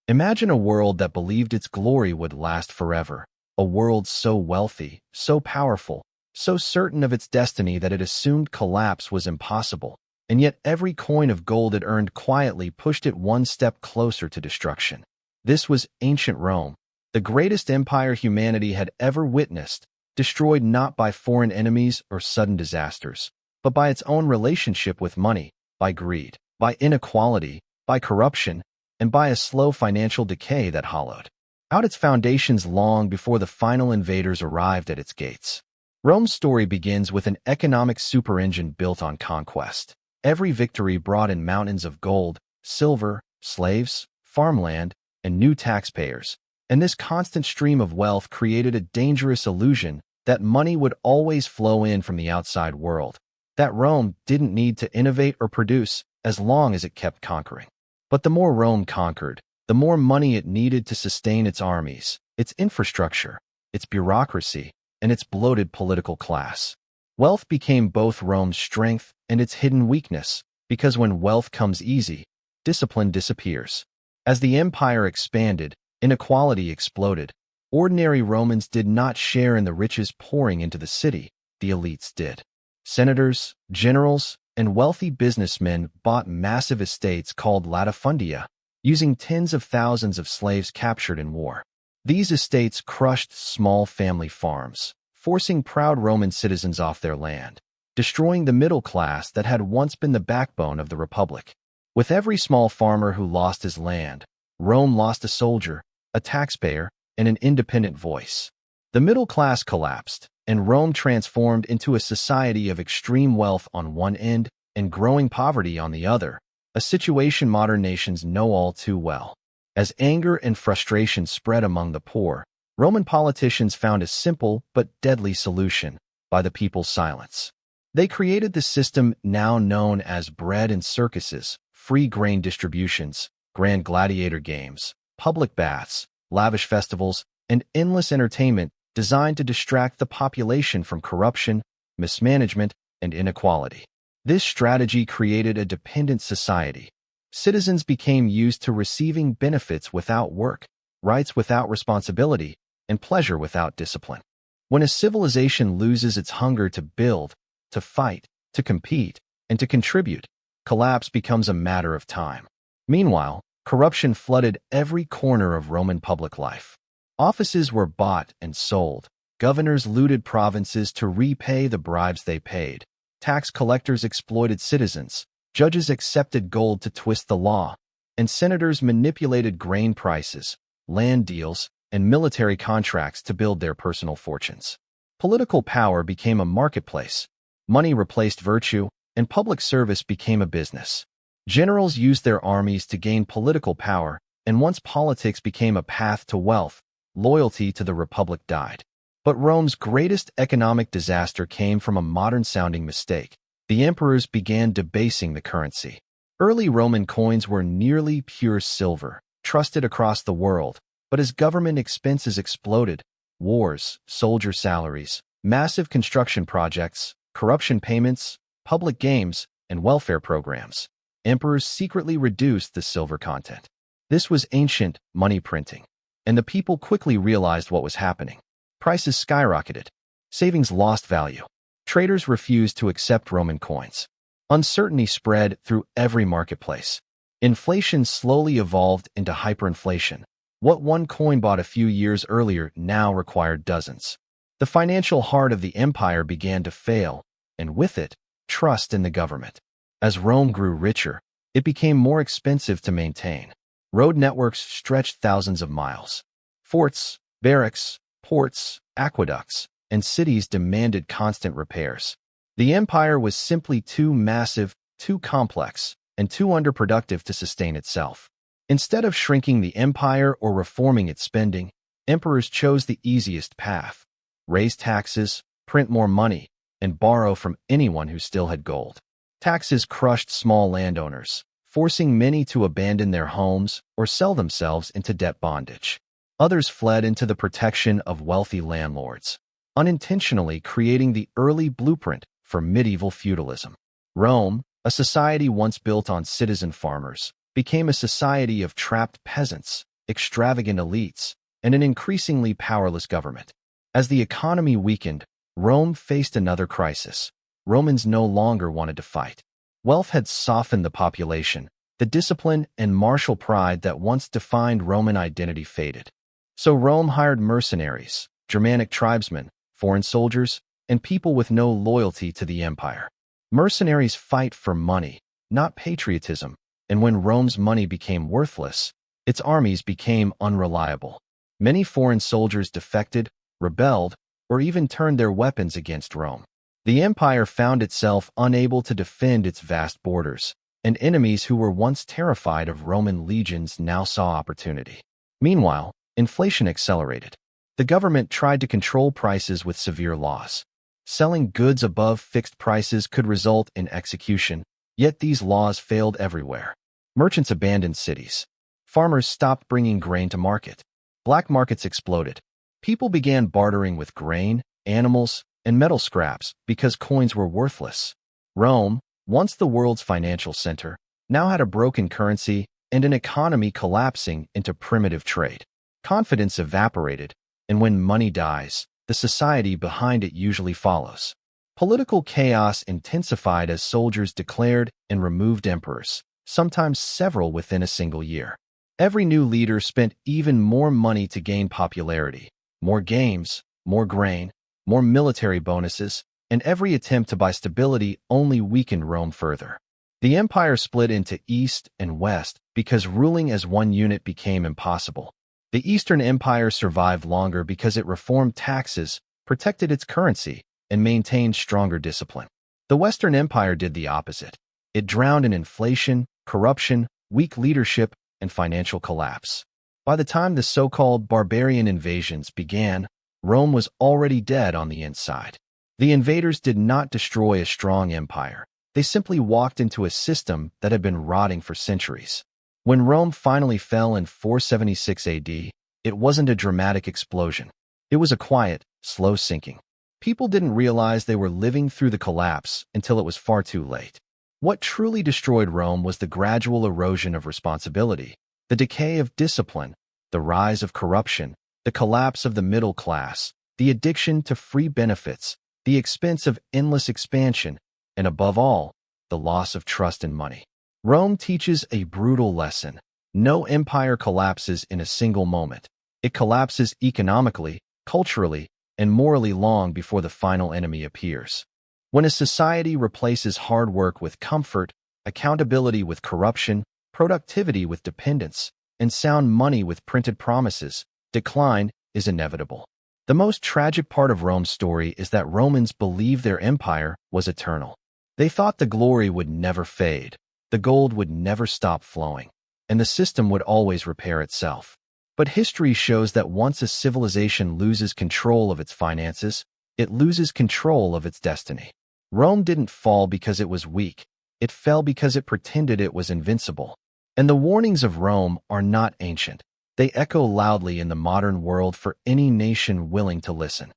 Imagine a world that believed its glory would last forever, a world so wealthy, so powerful, so certain of its destiny that it assumed collapse was impossible, and yet every coin of gold it earned quietly pushed it one step closer to destruction. This was ancient Rome, the greatest empire humanity had ever witnessed, destroyed not by foreign enemies or sudden disasters, but by its own relationship with money, by greed, by inequality, by corruption, and by a slow financial decay that hollowed out its foundations long before the final invaders arrived at its gates. Rome's story begins with an economic super-engine built on conquest. Every victory brought in mountains of gold, silver, slaves, farmland, and new taxpayers, and this constant stream of wealth created a dangerous illusion that money would always flow in from the outside world, that Rome didn't need to innovate or produce as long as it kept conquering. But the more Rome conquered, the more money it needed to sustain its armies, its infrastructure, its bureaucracy, and its bloated political class. Wealth became both Rome's strength and its hidden weakness, because when wealth comes easy, discipline disappears. As the empire expanded, inequality exploded. Ordinary Romans did not share in the riches pouring into the city, the elites did. Senators, generals, and wealthy businessmen bought massive estates called latifundia, using tens of thousands of slaves captured in war. These estates crushed small family farms, forcing proud Roman citizens off their land, destroying the middle class that had once been the backbone of the Republic. With every small farmer who lost his land, Rome lost a soldier, a taxpayer, and an independent voice. The middle class collapsed, and Rome transformed into a society of extreme wealth on one end and growing poverty on the other, a situation modern nations know all too well. As anger and frustration spread among the poor, Roman politicians found a simple but deadly solution: by the people's silence. They created the system now known as bread and circuses, free grain distributions, grand gladiator games, public baths, lavish festivals, and endless entertainment designed to distract the population from corruption, mismanagement, and inequality. This strategy created a dependent society. Citizens became used to receiving benefits without work, rights without responsibility, and pleasure without discipline. When a civilization loses its hunger to build, to fight, to compete, and to contribute, collapse becomes a matter of time. Meanwhile, corruption flooded every corner of Roman public life. Offices were bought and sold. Governors looted provinces to repay the bribes they paid. Tax collectors exploited citizens. Judges accepted gold to twist the law. And senators manipulated grain prices, land deals, and military contracts to build their personal fortunes. Political power became a marketplace. Money replaced virtue, and public service became a business. Generals used their armies to gain political power, and once politics became a path to wealth, loyalty to the Republic died. But Rome's greatest economic disaster came from a modern-sounding mistake. The emperors began debasing the currency. Early Roman coins were nearly pure silver, trusted across the world, but as government expenses exploded, wars, soldier salaries, massive construction projects, corruption payments, public games, and welfare programs, emperors secretly reduced the silver content. This was ancient money printing, and the people quickly realized what was happening. Prices skyrocketed. Savings lost value. Traders refused to accept Roman coins. Uncertainty spread through every marketplace. Inflation slowly evolved into hyperinflation. What one coin bought a few years earlier now required dozens. The financial heart of the empire began to fail, and with it, trust in the government. As Rome grew richer, it became more expensive to maintain. Road networks stretched thousands of miles. Forts, barracks, ports, aqueducts, and cities demanded constant repairs. The empire was simply too massive, too complex, and too underproductive to sustain itself. Instead of shrinking the empire or reforming its spending, emperors chose the easiest path: raise taxes, print more money, and borrow from anyone who still had gold. Taxes crushed small landowners, forcing many to abandon their homes or sell themselves into debt bondage. Others fled into the protection of wealthy landlords, unintentionally creating the early blueprint for medieval feudalism. Rome, a society once built on citizen farmers, became a society of trapped peasants, extravagant elites, and an increasingly powerless government. As the economy weakened, Rome faced another crisis. Romans no longer wanted to fight. Wealth had softened the population. The discipline and martial pride that once defined Roman identity faded. So Rome hired mercenaries, Germanic tribesmen, foreign soldiers, and people with no loyalty to the empire. Mercenaries fight for money, not patriotism, and when Rome's money became worthless, its armies became unreliable. Many foreign soldiers defected, rebelled, or even turned their weapons against Rome. The empire found itself unable to defend its vast borders, and enemies who were once terrified of Roman legions now saw opportunity. Meanwhile, inflation accelerated. The government tried to control prices with severe laws. Selling goods above fixed prices could result in execution, yet these laws failed everywhere. Merchants abandoned cities. Farmers stopped bringing grain to market. Black markets exploded. People began bartering with grain, animals, and metal scraps because coins were worthless. Rome, once the world's financial center, now had a broken currency and an economy collapsing into primitive trade. Confidence evaporated, and when money dies, the society behind it usually follows. Political chaos intensified as soldiers declared and removed emperors, sometimes several within a single year. Every new leader spent even more money to gain popularity, more games, more grain, more military bonuses, and every attempt to buy stability only weakened Rome further. The empire split into East and West because ruling as one unit became impossible. The Eastern Empire survived longer because it reformed taxes, protected its currency, and maintained stronger discipline. The Western Empire did the opposite. It drowned in inflation, corruption, weak leadership, and financial collapse. By the time the so-called barbarian invasions began, Rome was already dead on the inside. The invaders did not destroy a strong empire. They simply walked into a system that had been rotting for centuries. When Rome finally fell in 476 AD, it wasn't a dramatic explosion. It was a quiet, slow sinking. People didn't realize they were living through the collapse until it was far too late. What truly destroyed Rome was the gradual erosion of responsibility, the decay of discipline, the rise of corruption, the collapse of the middle class, the addiction to free benefits, the expense of endless expansion, and above all, the loss of trust in money. Rome teaches a brutal lesson. No empire collapses in a single moment. It collapses economically, culturally, and morally long before the final enemy appears. When a society replaces hard work with comfort, accountability with corruption, productivity with dependence, and sound money with printed promises, decline is inevitable. The most tragic part of Rome's story is that Romans believed their empire was eternal. They thought the glory would never fade, the gold would never stop flowing, and the system would always repair itself. But history shows that once a civilization loses control of its finances, it loses control of its destiny. Rome didn't fall because it was weak. It fell because it pretended it was invincible. And the warnings of Rome are not ancient. They echo loudly in the modern world for any nation willing to listen.